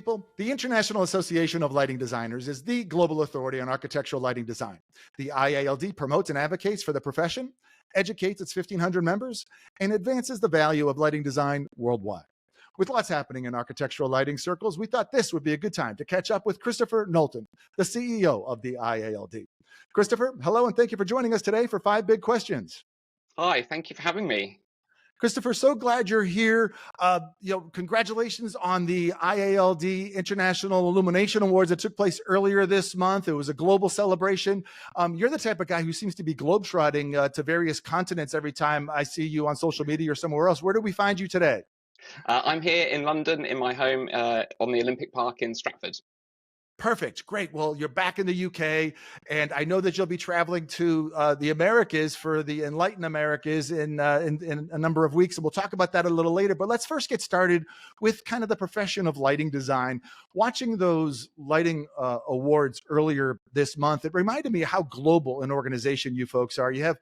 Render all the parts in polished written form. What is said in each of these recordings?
people. The International Association of Lighting Designers is the global authority on architectural lighting design. The IALD promotes and advocates for the profession, educates its 1,500 members, and advances the value of lighting design worldwide. With lots happening in architectural lighting circles, we thought this would be a good time to catch up with Christopher Knowlton, the CEO of the IALD. Christopher, hello, and thank you for joining us today for 5 Big Questions. Hi, thank you for having me. Christopher, so glad you're here. Congratulations on the IALD International Illumination Awards that took place earlier this month. It was a global celebration. You're the type of guy who seems to be globetrotting to various continents every time I see you on social media or somewhere else. Where do we find you today? I'm here in London in my home on the Olympic Park in Stratford. Perfect. Great. Well, you're back in the UK, and I know that you'll be traveling to the Americas for the Enlighten Americas in a number of weeks, and we'll talk about that a little later. But let's first get started with kind of the profession of lighting design. Watching those lighting awards earlier this month, it reminded me how global an organization you folks are. You have,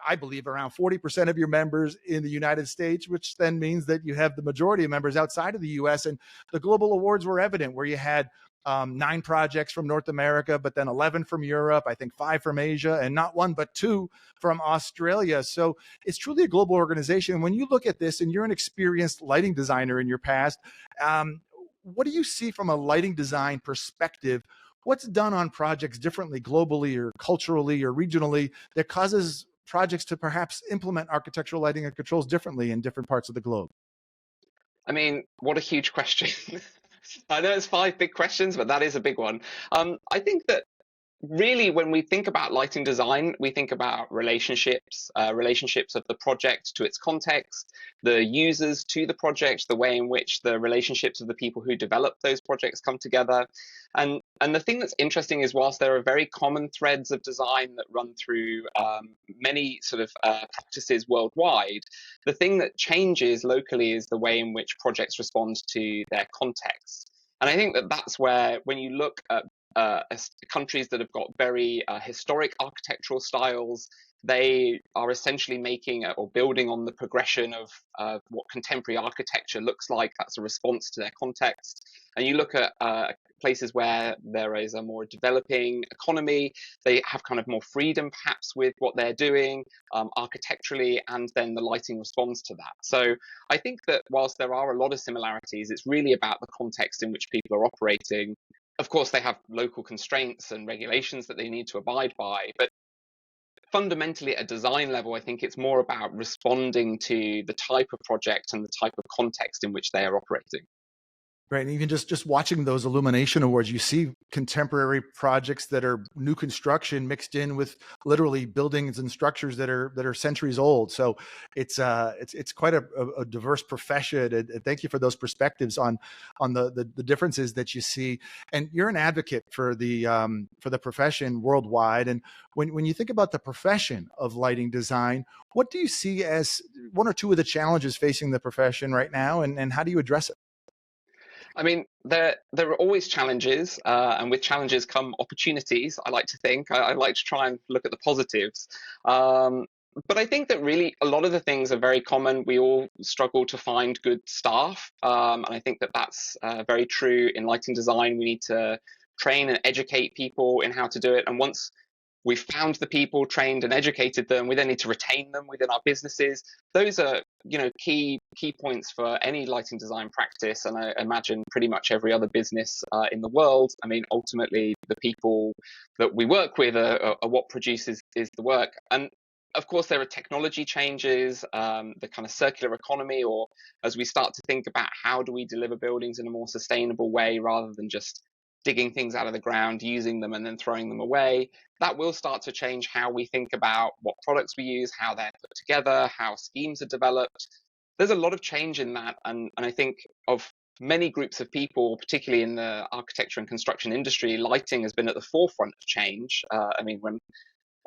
I believe, around 40% of your members in the United States, which then means that you have the majority of members outside of the US. And the global awards were evident, where you had 9 projects from North America, but then 11 from Europe, I think 5 from Asia, and not 1, but 2 from Australia. So it's truly a global organization. When you look at this, and you're an experienced lighting designer in your past, what do you see from a lighting design perspective? What's done on projects differently globally or culturally or regionally that causes projects to perhaps implement architectural lighting and controls differently in different parts of the globe? I mean, what a huge question. I know it's 5 big questions, but that is a big one. I think that really, when we think about lighting design, we think about relationships, relationships of the project to its context, the users to the project, the way in which the relationships of the people who develop those projects come together. And the thing that's interesting is, whilst there are very common threads of design that run through many sort of practices worldwide, the thing that changes locally is the way in which projects respond to their context. And I think that that's where, when you look at countries that have got very historic architectural styles, they are essentially making or building on the progression of what contemporary architecture looks like. That's a response to their context. And you look at places where there is a more developing economy, they have kind of more freedom perhaps with what they're doing architecturally, and then the lighting responds to that. So I think that whilst there are a lot of similarities, it's really about the context in which people are operating. Of course, they have local constraints and regulations that they need to abide by, but fundamentally at a design level, I think it's more about responding to the type of project and the type of context in which they are operating. Right. And even just watching those Illumination Awards, you see contemporary projects that are new construction mixed in with literally buildings and structures that are centuries old. So it's quite a diverse profession. And thank you for those perspectives on the differences that you see. And you're an advocate for the profession worldwide. And when you think about the profession of lighting design, what do you see as 1 or 2 of the challenges facing the profession right now, and how do you address it? I mean, there are always challenges, and with challenges come opportunities, I like to think. I like to try and look at the positives. But I think that really a lot of the things are very common. We all struggle to find good staff, and I think that that's very true in lighting design. We need to train and educate people in how to do it. And once we've found the people, trained and educated them, we then need to retain them within our businesses. Those are, key points for any lighting design practice, and I imagine pretty much every other business in the world. I mean, ultimately, the people that we work with are what produces is the work. And of course, there are technology changes, the kind of circular economy, or as we start to think about how do we deliver buildings in a more sustainable way rather than just digging things out of the ground, using them and then throwing them away, that will start to change how we think about what products we use, how they're put together, how schemes are developed. There's a lot of change in that. And I think of many groups of people, particularly in the architecture and construction industry, lighting has been at the forefront of change. I mean, when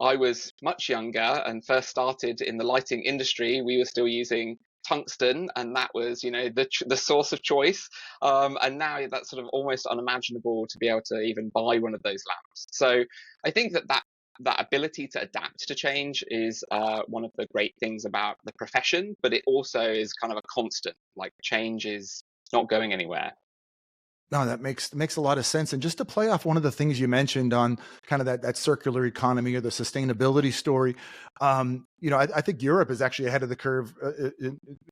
I was much younger and first started in the lighting industry, we were still using tungsten, and that was, the source of choice. And now that's sort of almost unimaginable to be able to even buy one of those lamps. So I think that ability to adapt to change is one of the great things about the profession, but it also is kind of a constant. Like, change is not going anywhere. No, that makes a lot of sense. And just to play off one of the things you mentioned on kind of that circular economy or the sustainability story, I think Europe is actually ahead of the curve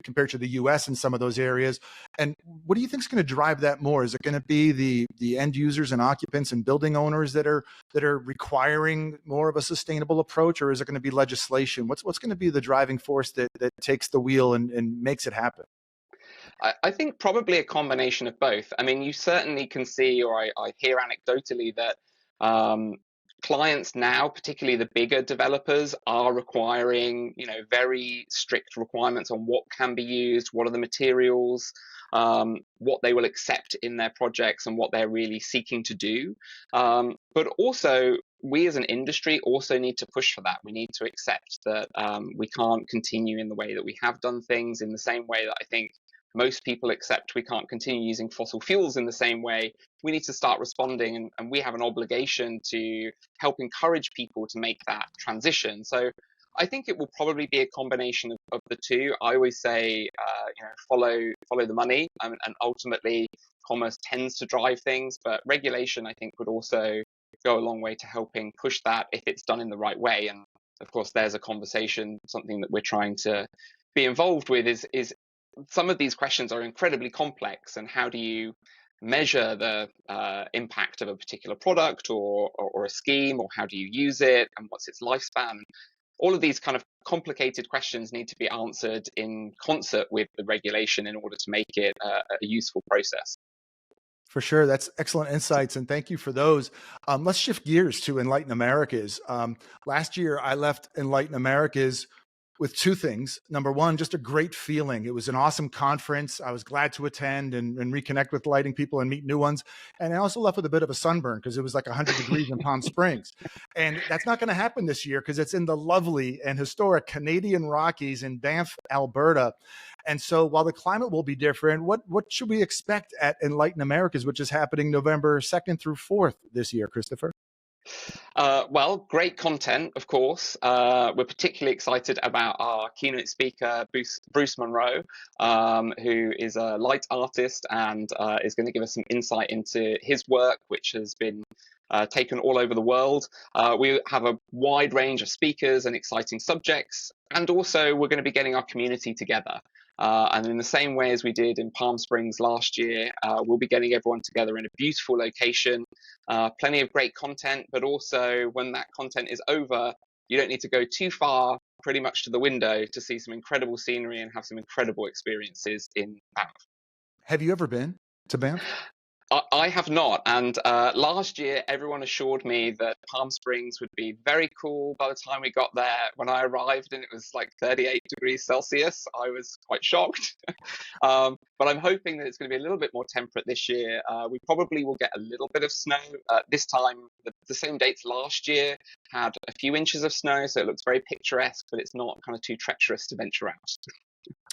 compared to the U.S. in some of those areas. And what do you think is going to drive that more? Is it going to be the end users and occupants and building owners that are requiring more of a sustainable approach, or is it going to be legislation? What's going to be the driving force that takes the wheel and makes it happen? I think probably a combination of both. I mean, you certainly can see, or I hear anecdotally that um, clients now, particularly the bigger developers, are requiring, very strict requirements on what can be used, what are the materials, what they will accept in their projects, and what they're really seeking to do. But also, we as an industry also need to push for that. We need to accept that we can't continue in the way that we have done things, in the same way that I think most people accept we can't continue using fossil fuels in the same way. We need to start responding, and we have an obligation to help encourage people to make that transition. So I think it will probably be a combination of the two. I always say, follow the money, and ultimately commerce tends to drive things, but regulation, I think, would also go a long way to helping push that if it's done in the right way. And of course, there's a conversation, something that we're trying to be involved with is some of these questions are incredibly complex, and how do you measure the impact of a particular product or a scheme, or how do you use it, and what's its lifespan? All of these kind of complicated questions need to be answered in concert with the regulation in order to make it a useful process. For sure. That's excellent insights. And thank you for those. Let's shift gears to Enlighten Americas. Last year, I left Enlighten Americas with two things. Number one, just a great feeling. It was an awesome conference. I was glad to attend and reconnect with lighting people and meet new ones. And I also left with a bit of a sunburn because it was like 100 degrees in Palm Springs. And that's not going to happen this year because it's in the lovely and historic Canadian Rockies in Banff, Alberta. And so while the climate will be different, what should we expect at Enlighten Americas, which is happening November 2nd through 4th this year, Christopher? Well, great content, of course. We're particularly excited about our keynote speaker, Bruce Monroe, who is a light artist and is going to give us some insight into his work, which has been taken all over the world. We have a wide range of speakers and exciting subjects, and also we're going to be getting our community together. And in the same way as we did in Palm Springs last year, we'll be getting everyone together in a beautiful location, plenty of great content, but also when that content is over, you don't need to go too far, pretty much to the window, to see some incredible scenery and have some incredible experiences in Banff. Have you ever been to Banff? I have not. And last year, everyone assured me that Palm Springs would be very cool by the time we got there. When I arrived and it was like 38 degrees Celsius, I was quite shocked. But I'm hoping that it's going to be a little bit more temperate this year. We probably will get a little bit of snow. This time, the same dates last year had a few inches of snow, so it looks very picturesque, but it's not kind of too treacherous to venture out.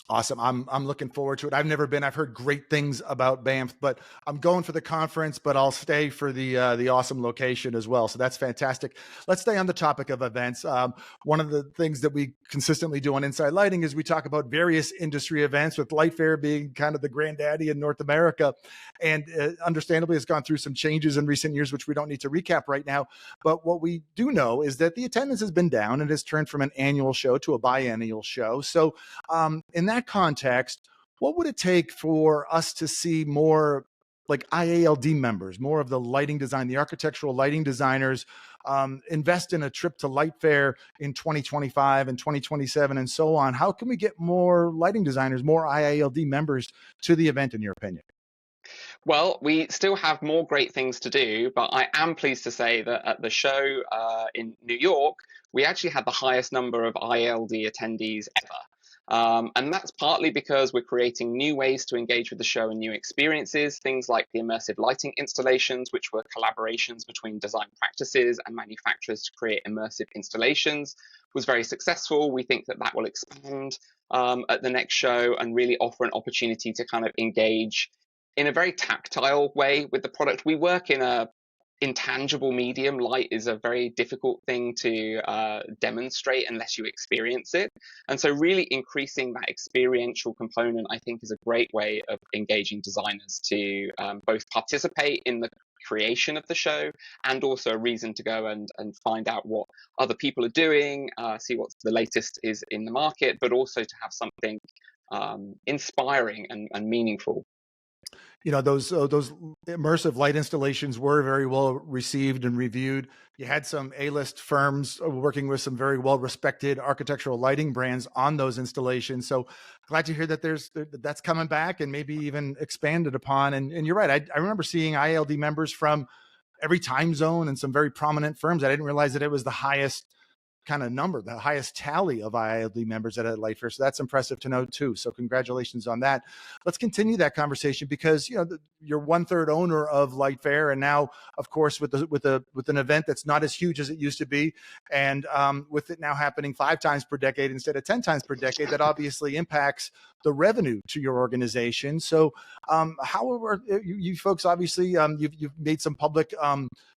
Awesome. I'm looking forward to it. I've never been. I've heard great things about Banff, but I'm going for the conference, but I'll stay for the awesome location as well. So that's fantastic. Let's stay on the topic of events. One of the things that we consistently do on Inside Lighting is we talk about various industry events, with LightFair being kind of the granddaddy in North America. And understandably, it's gone through some changes in recent years, which we don't need to recap right now. But what we do know is that the attendance has been down and has turned from an annual show to a biennial show. So in that context, what would it take for us to see more like IALD members, more of the lighting design, the architectural lighting designers, invest in a trip to LightFair in 2025 and 2027 and so on? How can we get more lighting designers, more IALD members to the event, in your opinion? Well, we still have more great things to do, but I am pleased to say that at the show in New York, we actually had the highest number of IALD attendees ever. And that's partly because we're creating new ways to engage with the show and new experiences, things like the immersive lighting installations, which were collaborations between design practices and manufacturers to create immersive installations, was very successful. We think that that will expand at the next show and really offer an opportunity to kind of engage in a very tactile way with the product. We work in a intangible medium. Light is a very difficult thing to demonstrate unless you experience it. And so really increasing that experiential component, I think, is a great way of engaging designers to both participate in the creation of the show, and also a reason to go and find out what other people are doing, see what the latest is in the market, but also to have something inspiring and meaningful. You know, those immersive light installations were very well received and reviewed. You had some A-list firms working with some very well-respected architectural lighting brands on those installations. So glad to hear that that's coming back and maybe even expanded upon. And you're right. I remember seeing IALD members from every time zone and some very prominent firms. I didn't realize that it was the highest kind of number, the highest tally of IALD members at LightFair. So that's impressive to know too. So congratulations on that. Let's continue that conversation because, you know, you're 1/3 owner of LightFair, and now, of course, with an event that's not as huge as it used to be, and with it now happening 5 times per decade instead of 10 times per decade, that obviously impacts the revenue to your organization. So how are you folks? Obviously, you've made some public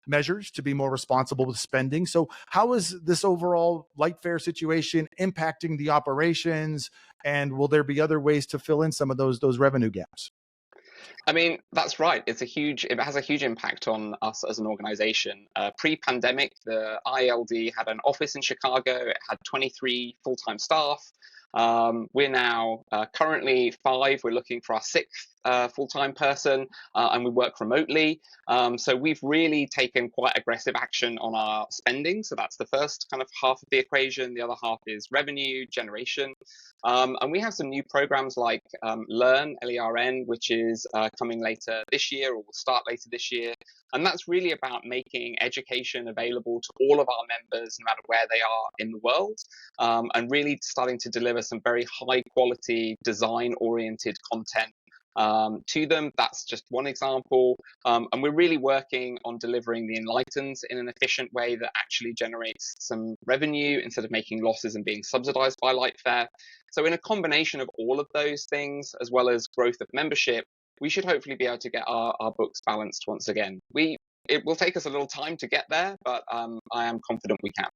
measures to be more responsible with spending. So how is this overall LightFair situation impacting the operations, and will there be other ways to fill in some of those revenue gaps? I mean, that's right. It has a huge impact on us as an organization. Pre-pandemic, the IALD had an office in Chicago. It had 23 full-time staff. We're now currently 5. We're looking for our 6th full-time person, and we work remotely. So we've really taken quite aggressive action on our spending. So that's the first kind of half of the equation. The other half is revenue generation. And we have some new programs like Learn, L-E-R-N, which is coming later this year, or will start later this year. And that's really about making education available to all of our members, no matter where they are in the world, and really starting to deliver some very high quality design-oriented content to them. That's just one example. And we're really working on delivering the Enlightens in an efficient way that actually generates some revenue instead of making losses and being subsidized by LightFair. So in a combination of all of those things, as well as growth of membership, we should hopefully be able to get our books balanced once again. It will take us a little time to get there, but I am confident we can.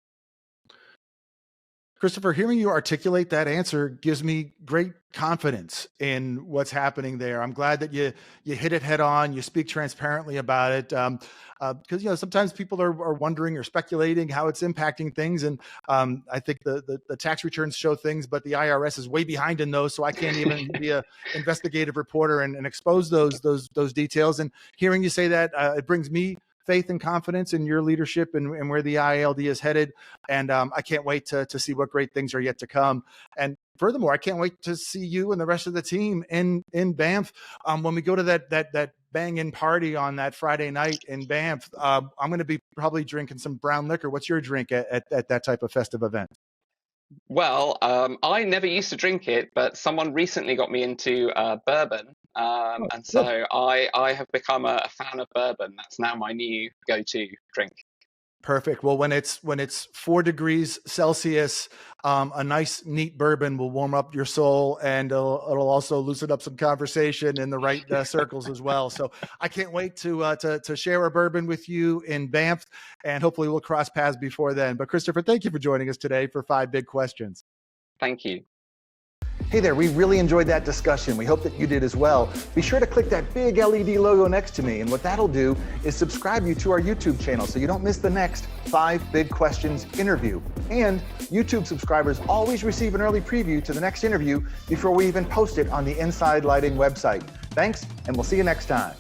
Christopher, hearing you articulate that answer gives me great confidence in what's happening there. I'm glad that you hit it head on. You speak transparently about it, because, you know, sometimes people are wondering or speculating how it's impacting things, and I think the tax returns show things, but the IRS is way behind in those, so I can't even be an investigative reporter and expose those details. And hearing you say that, it brings me faith and confidence in your leadership and where the IALD is headed. And I can't wait to see what great things are yet to come. And furthermore, I can't wait to see you and the rest of the team in Banff when we go to that bang-in party on that Friday night in Banff. I'm going to be probably drinking some brown liquor. What's your drink at that type of festive event? Well, I never used to drink it, but someone recently got me into bourbon. And so I have become a fan of bourbon. That's now my new go-to drink. Perfect. Well, when it's 4 degrees Celsius, a nice, neat bourbon will warm up your soul, and it'll also loosen up some conversation in the right circles as well. So I can't wait to share a bourbon with you in Banff, and hopefully we'll cross paths before then. But Christopher, thank you for joining us today for 5 Big Questions. Thank you. Hey there, we really enjoyed that discussion. We hope that you did as well. Be sure to click that big LED logo next to me, and what that'll do is subscribe you to our YouTube channel so you don't miss the next 5 Big Questions interview. And YouTube subscribers always receive an early preview to the next interview before we even post it on the Inside Lighting website. Thanks, and we'll see you next time.